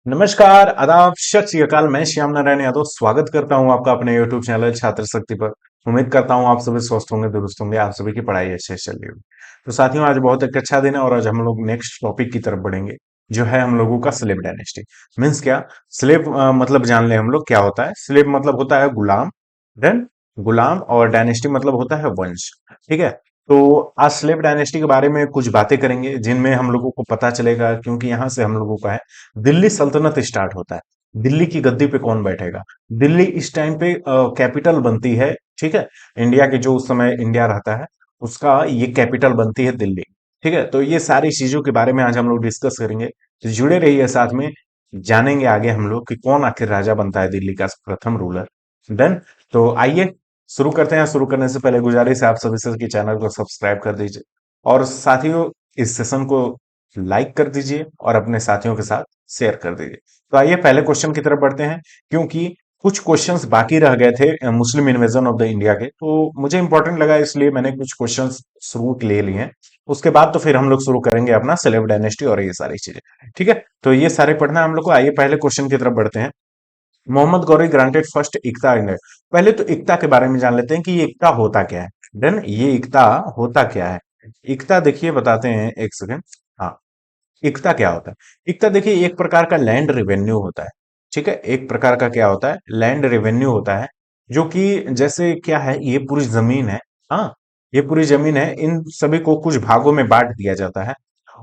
नमस्कार, आदाब, सत श्री अकाल। मैं श्याम नारायण यादव स्वागत करता हूं आपका अपने यूट्यूब चैनल छात्र शक्ति पर। उम्मीद करता हूं आप सभी स्वस्थ होंगे, दुरुस्त होंगे, आप सभी की पढ़ाई अच्छे से चल रही होगी। तो साथियों, आज बहुत एक अच्छा दिन है और आज हम लोग नेक्स्ट टॉपिक की तरफ बढ़ेंगे, जो है हम लोगों का स्लेव डायनेस्टी। मीन्स क्या? स्लेव मतलब जान ले हम लोग क्या होता है। स्लेव मतलब होता है गुलाम, देन गुलाम, और डायनेस्टी मतलब होता है वंश। ठीक है। तो आज स्लेव डायनेस्टी के बारे में कुछ बातें करेंगे जिनमें हम लोगों को पता चलेगा, क्योंकि यहां से हम लोगों का है दिल्ली सल्तनत स्टार्ट होता है। दिल्ली की गद्दी पे कौन बैठेगा? दिल्ली इस टाइम पे कैपिटल बनती है। ठीक है। इंडिया के जो उस समय इंडिया रहता है, उसका ये कैपिटल बनती है दिल्ली। ठीक है। तो ये सारी चीजों के बारे में आज हम लोग डिस्कस करेंगे, तो जुड़े रहिए साथ में। जानेंगे आगे हम लोग कि कौन आखिर राजा बनता है दिल्ली का प्रथम रूलर। देन तो आइए शुरू करते हैं। शुरू करने से पहले गुजारिश है आप सभी से कि चैनल को सब्सक्राइब कर दीजिए, और साथियों इस सेशन को लाइक कर दीजिए और अपने साथियों के साथ शेयर कर दीजिए। तो आइए पहले क्वेश्चन की तरफ बढ़ते हैं, क्योंकि कुछ क्वेश्चंस बाकी रह गए थे मुस्लिम इन्वेजन ऑफ द इंडिया के, तो मुझे इंपॉर्टेंट लगा, इसलिए मैंने कुछ क्वेश्चंस शुरू ले लिए हैं। उसके बाद तो फिर हम लोग शुरू करेंगे अपना सेलेब डायनेस्टी और ये सारी चीजें। ठीक है। तो ये सारे पढ़ना है हम लोग को। आइए पहले क्वेश्चन की तरफ बढ़ते हैं। Mohammad Ghori granted first iqta index. पहले तो इक्ता के बारे में जान लेते हैं कि ये इक्ता होता क्या है। देन ये इक्ता होता क्या है। इक्ता देखिए बताते हैं, एक सेकेंड। हाँ, इक्ता क्या होता है? इक्ता देखिए एक प्रकार का लैंड रेवेन्यू होता है। ठीक है। एक प्रकार का क्या होता है? लैंड रेवेन्यू होता है, जो कि जैसे क्या है, ये पूरी जमीन है। हाँ, ये पूरी जमीन है, इन सभी को कुछ भागों में बांट दिया जाता है।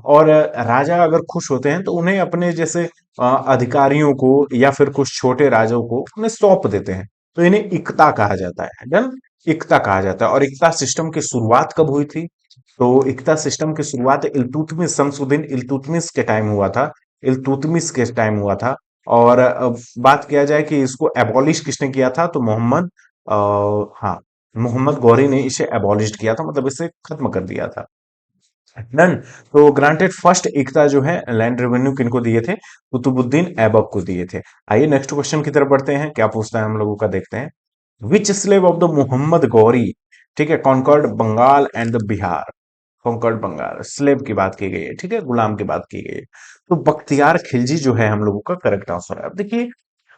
और राजा अगर खुश होते हैं तो उन्हें अपने जैसे अधिकारियों को या फिर कुछ छोटे राजाओं को उन्हें सौंप देते हैं। तो इन्हें इक्ता कहा जाता है। डन। इक्ता कहा जाता है। और इक्ता सिस्टम की शुरुआत कब हुई थी? तो इक्ता सिस्टम की शुरुआत इल्तुतमिश, शमसुद्दीन इल्तुतमिश के टाइम हुआ था। इल्तुतमिश के टाइम हुआ था। और अब बात किया जाए कि इसको एबॉलिश किसने किया था, तो हाँ, मोहम्मद गौरी ने इसे एबॉलिश किया था, मतलब इसे खत्म कर दिया था। डन। तो ग्रांटेड फर्स्ट इक्ता जो है लैंड रेवेन्यू किनको दिए थे? कुतुबुद्दीन ऐबक को दिए थे। आइए नेक्स्ट क्वेश्चन की तरफ बढ़ते हैं, क्या पूछता है हम लोगों का, देखते हैं। Which slave of the Mohammad Ghori, ठीक है, conquered Bengal and the Bihar. Conquered Bengal, slave की बात की गई है। ठीक है, गुलाम की बात की गई है। तो बख्तियार खिलजी जो है हम लोगों का करेक्ट आंसर है। अब देखिए,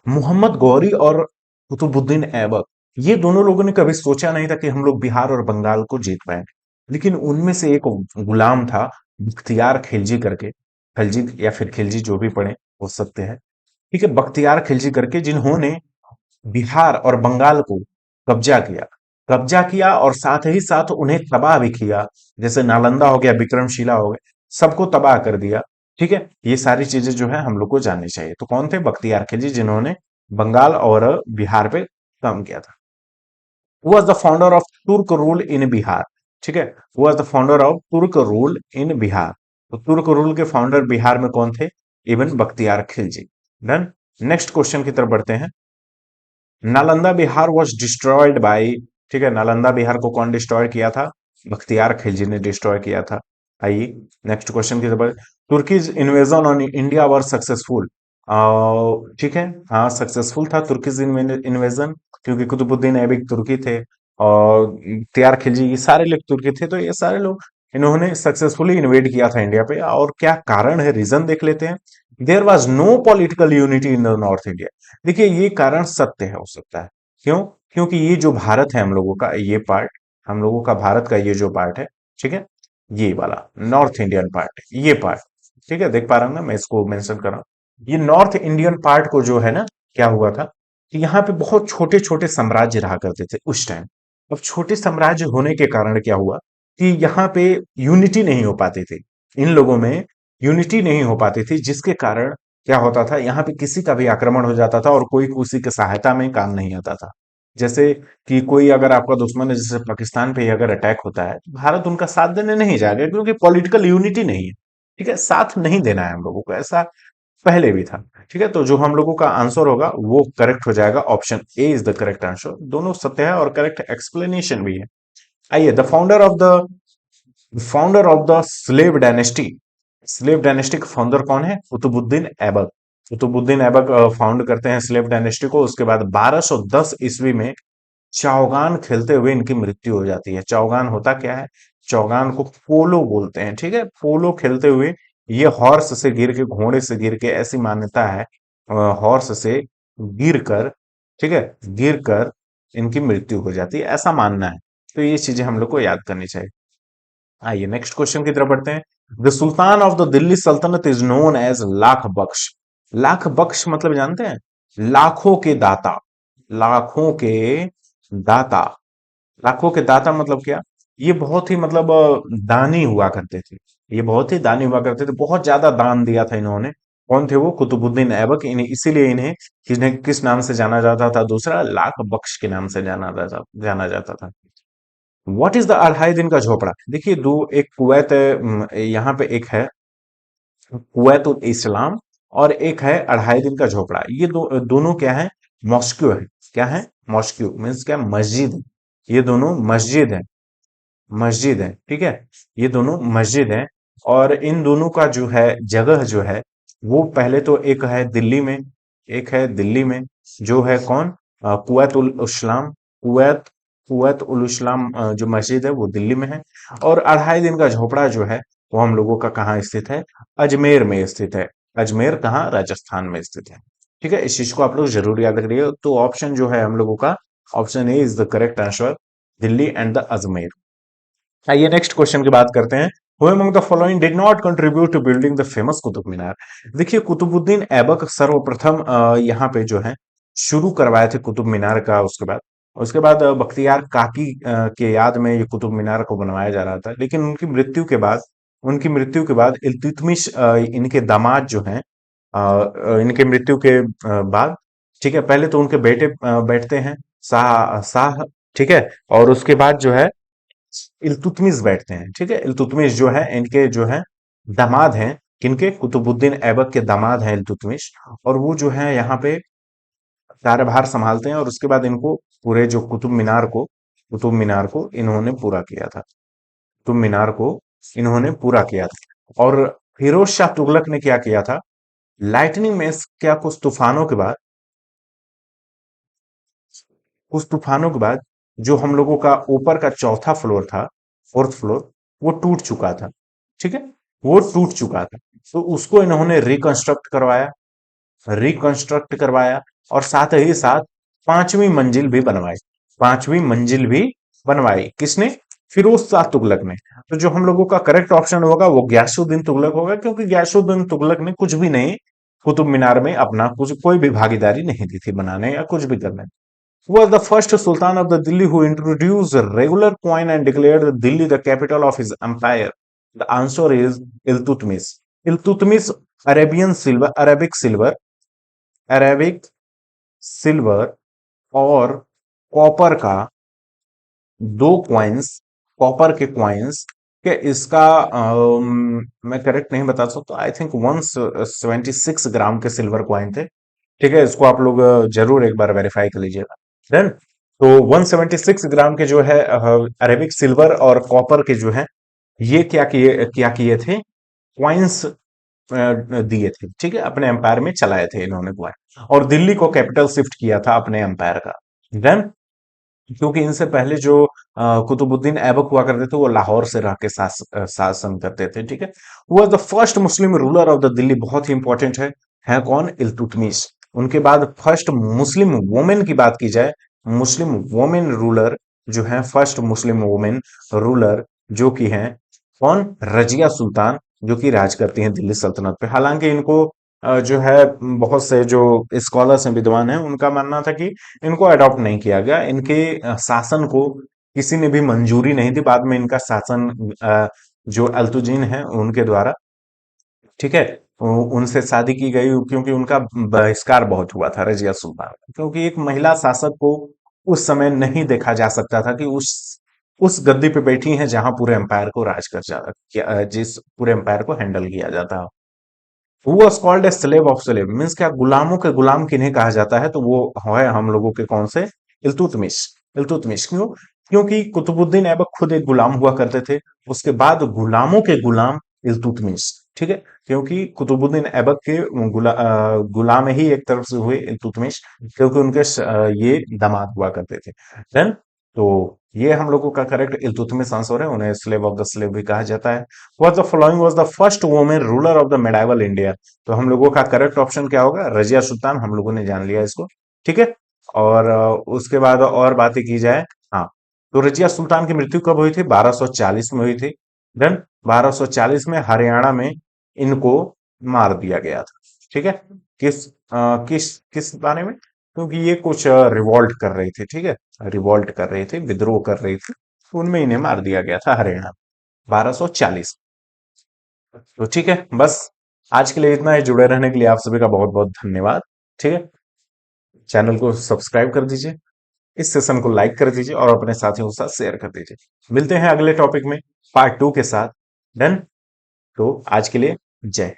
मोहम्मद गौरी और कुतुबुद्दीन ऐबक, ये दोनों लोगों ने कभी सोचा नहीं था कि हम लोग बिहार और बंगाल को जीत पाए। लेकिन उनमें से एक गुलाम था, बख्तियार खिलजी करके। खिलजी या फिर खिलजी, जो भी पढ़े हो सकते हैं। ठीक है, बख्तियार खिलजी करके, जिन्होंने बिहार और बंगाल को कब्जा किया। कब्जा किया और साथ ही साथ उन्हें तबाह भी किया। जैसे नालंदा हो गया, विक्रमशिला हो गया, सबको तबाह कर दिया। ठीक है, ये सारी चीजें जो है हम लोग को जाननी चाहिए। तो कौन थे? बख्तियार खिलजी, जिन्होंने बंगाल और बिहार पे काम किया था। Was the founder of Turk rule in Bihar. ठीक है, was the founder of Turk rule in Bihar. तो तुर्क रूल के फाउंडर बिहार में कौन थे? Ibn Bakhtiyar Khilji. Done. Next question की तरफ बढ़ते हैं। Nalanda Bihar was destroyed by, ठीक है, नालंदा बिहार को कौन डिस्ट्रॉय किया था? बख्तियार खिलजी ने डिस्ट्रॉय किया था। आइए नेक्स्ट क्वेश्चन की तरफ। Turkish invasion on India were successful. ठीक है, हाँ सक्सेसफुल था तुर्कीज इन्वेजन, क्योंकि कुतुबुद्दीन ऐबिक तुर्की थे और बख्तियार खिलजी, ये सारे लोग तुर्की थे। तो ये सारे लोग, इन्होंने सक्सेसफुली इन्वेड किया था इंडिया पे। और क्या कारण है, रीजन देख लेते हैं। There was no political unity in the north India. देखिए, ये कारण सत्य है, हो सकता है। क्यों? क्योंकि ये जो भारत है हम लोगों का, ये पार्ट, हम लोगों का भारत का ये जो पार्ट है, ठीक है, ये वाला नॉर्थ इंडियन पार्ट, ये पार्ट, ठीक है, देख पा रहा हूं ना, मैं इसको मेंशन कर रहा हूं। ये नॉर्थ इंडियन पार्ट को जो है ना, क्या हुआ था कि यहाँ पे बहुत छोटे छोटे साम्राज्य रहा करते थे उस टाइम। अब छोटे साम्राज्य होने के कारण क्या हुआ कि यहाँ पे यूनिटी नहीं हो पाती थी। इन लोगों में यूनिटी नहीं हो पाती थी, जिसके कारण क्या होता था, यहाँ पे किसी का भी आक्रमण हो जाता था और कोई किसी की सहायता में काम नहीं आता था। जैसे कि कोई अगर आपका दुश्मन है, जैसे पाकिस्तान पे ही अगर अटैक होता है, तो भारत उनका साथ देने नहीं जाएगा, क्योंकि पॉलिटिकल यूनिटी नहीं है। ठीक है, साथ नहीं देना है हम लोगों को, ऐसा पहले भी था। ठीक है, तो जो हम लोगों का आंसर होगा वो करेक्ट हो जाएगा। Option A is the correct answer. दोनों सत्य है और करेक्ट एक्सप्लेनेशन भी है। आइए, the founder of the slave dynasty. Slave dynasty का फाउंडर कौन है? कुतुबुद्दीन ऐबक। कुतुबुद्दीन ऐबक फाउंड करते हैं स्लेव डायनेस्टी को। उसके बाद 1210 ईस्वी में चौगान खेलते हुए इनकी मृत्यु हो जाती है। चौगान होता क्या है? चौगान को पोलो बोलते हैं। ठीक है, पोलो खेलते हुए ये हॉर्स से गिर के, घोड़े से गिर के, ऐसी मान्यता है, हॉर्स से गिर कर, ठीक है, गिर कर इनकी मृत्यु हो जाती है, ऐसा मानना है। तो ये चीजें हम लोग को याद करनी चाहिए। आइए नेक्स्ट क्वेश्चन की तरफ बढ़ते हैं। The sultan of the Delhi सल्तनत इज नोन एज लाख बख्श। लाख बख्श मतलब जानते हैं? लाखों के दाता, लाखों के दाता। लाखों के दाता मतलब क्या? ये बहुत ही मतलब दानी हुआ करते थे। ये बहुत ही दानी हुआ करते थे, बहुत ज्यादा दान दिया था इन्होंने। कौन थे वो? कुतुबुद्दीन ऐबक। इन्हें इसीलिए इन्हें किस नाम से जाना जाता था? दूसरा, लाख बख्श के नाम से जाना जाता था। व्हाट इज द अढ़ाई दिन का झोपड़ा? देखिए, दो, एक कुवैत, यहाँ पे एक है कुवैत उल इस्लाम, और एक है अढ़ाई दिन का झोपड़ा। ये दोनों क्या है? मॉस्क्यू है। क्या है? मॉस्क्यू मीन्स क्या? मस्जिद है। ये दोनों मस्जिद है, मस्जिद है, ठीक है। ये दोनों मस्जिद है। और इन दोनों का जो है जगह जो है, वो पहले तो एक है दिल्ली में, एक है दिल्ली में, जो है कौन? Kuwait ul Islam. Kuwait Kuwait ul Islam जो मस्जिद है वो दिल्ली में है। और अढ़ाई दिन का झोपड़ा जो है वो हम लोगों का कहाँ स्थित है? अजमेर में स्थित है। अजमेर कहाँ? राजस्थान में स्थित है। ठीक है, इस चीज को आप लोग जरूर याद रखिए। तो ऑप्शन जो है हम लोगों का, option A is the correct answer, Delhi and the Ajmer. आइए नेक्स्ट क्वेश्चन की बात करते हैं। Who among the following did not contribute to building the famous Qutub Minar? देखिए, कुतुबुद्दीन ऐबक सर्वप्रथम यहाँ पे जो है शुरू करवाए थे कुतुब मीनार का। उसके बाद बख्तियार काकी के याद में ये कुतुब मीनार को बनवाया जा रहा था। लेकिन उनकी मृत्यु के बाद इल्तुतमिश, इनके दामाद जो हैं, इनके मृत्यु के बाद, ठीक है, पहले तो उनके बेटे बैठते हैं, शाह शाह, ठीक है। और उसके बाद जो है इल्तुतमिश बैठते हैं, ठीक है। इल्तुतमिश जो है इनके जो है दामाद हैं। किनके? कुतुबुद्दीन ऐबक के दामाद हैं इल्तुतमिश। और वो जो है यहाँ पे कार्यभार संभालते हैं। और उसके बाद इनको पूरे जो कुतुब मीनार को इन्होंने पूरा किया था। कुतुब मीनार को इन्होंने पूरा किया था। और फिरोज शाह तुगलक ने क्या किया था? लाइटनिंग में क्या, कुछ तूफानों के बाद जो हम लोगों का ऊपर का चौथा फ्लोर था, फोर्थ फ्लोर, वो टूट चुका था, ठीक है। वो टूट चुका था। तो उसको इन्होंने रिकंस्ट्रक्ट करवाया। और साथ ही साथ पांचवी मंजिल भी बनवाई। पांचवी मंजिल भी बनवाई किसने? फिरोज शाह तुगलक ने। तो जो हम लोगों का करेक्ट ऑप्शन होगा वो गयासुद्दीन तुगलक होगा, क्योंकि गयासुद्दीन तुगलक ने कुछ भी नहीं, कुतुब मीनार में अपना कुछ कोई भी भागीदारी नहीं दी थी बनाने या कुछ भी करने। Was the first Sultan of the Delhi who introduced a regular coin and declared Delhi the capital of his empire? The answer is Iltutmish. Iltutmish Arabic silver और कॉपर का दो कॉइन्स, कॉपर के कॉइन्स के इसका, मैं correct नहीं बता सकता, आई थिंक 176 ग्राम के सिल्वर कॉइन थे। ठीक है, इसको आप लोग जरूर एक बार वेरीफाई कर लीजिएगा। देन तो 176 ग्राम के जो है अरेबिक सिल्वर और कॉपर के जो है, ये क्या किए थे? क्वाइंस दिए थे, ठीक है, अपने एम्पायर में चलाए थे इन्होंने क्वाइन। और दिल्ली को कैपिटल शिफ्ट किया था अपने एम्पायर का। देन क्योंकि इनसे पहले जो कुतुबुद्दीन ऐबक हुआ करते थे वो लाहौर से रह के शासन करते थे, ठीक है। Was the first Muslim ruler of the Delhi. बहुत ही इंपॉर्टेंट है कौन? इल्तुतमिश। उनके बाद फर्स्ट मुस्लिम वुमेन की बात की जाए, मुस्लिम वुमेन रूलर जो है, फर्स्ट मुस्लिम वुमेन रूलर जो कि है कौन? रजिया सुल्तान, जो कि राज करती हैं दिल्ली सल्तनत पे। हालांकि इनको जो है बहुत से जो स्कॉलर्स हैं, विद्वान हैं, उनका मानना था कि इनको अडॉप्ट नहीं किया गया। इनके शासन को किसी ने भी मंजूरी नहीं दी। बाद में इनका शासन जो अल्तुजिन है उनके द्वारा, ठीक है, उनसे शादी की गई, क्योंकि उनका बहिष्कार बहुत हुआ था रजिया सुल्तान का। क्योंकि एक महिला शासक को उस समय नहीं देखा जा सकता था कि उस गद्दी पे बैठी हैं जहां पूरे एम्पायर को जिस पूरे एम्पायर को हैंडल किया जाता है। Who was called a slave of slave means क्या? गुलामों के गुलाम किन्हें कहा जाता है? तो वो है हम लोगों के कौन से? इल्तुतमिश। इल्तुतमिश क्यों? क्योंकि कुतुबुद्दीन ऐबक खुद एक गुलाम हुआ करते थे। उसके बाद गुलामों के गुलाम इल्तुतमिश, ठीक है। क्योंकि कुतुबुद्दीन ऐबक के गुलाम ही एक तरफ से हुए इल्तुतमिश, क्योंकि उनके ये दामाद हुआ करते थे। देन तो ये हम लोगों का करेक्ट इल्तुतमिश आंसर है, उन्हें स्लेव ऑफ द स्लेव भी कहा जाता है। Was the following was the first women ruler of the medieval India. तो हम लोगों का करेक्ट ऑप्शन क्या होगा, रजिया सुल्तान, हम लोगों ने जान लिया इसको। ठीक है। और उसके बाद और बातें की जाए, हाँ, तो रजिया सुल्तान की मृत्यु कब हुई थी, 1240 में हुई थी। देन 1240 में हरियाणा में इनको मार दिया गया था। ठीक है। किस किस बारे में, क्योंकि ये कुछ रिवॉल्ट कर रही थी। ठीक है, रिवॉल्ट कर रही थी, विद्रोह कर रही थी, तो उनमें इन्हें मार दिया गया था हरियाणा 1240। तो ठीक है, बस आज के लिए इतना ही। जुड़े रहने के लिए आप सभी का बहुत बहुत धन्यवाद। ठीक है, चैनल को सब्सक्राइब कर दीजिए, इस सेशन को लाइक कर दीजिए और अपने साथियों के साथ शेयर कर दीजिए। मिलते हैं अगले टॉपिक में पार्ट 2 के साथ। डन। तो आज के लिए जय।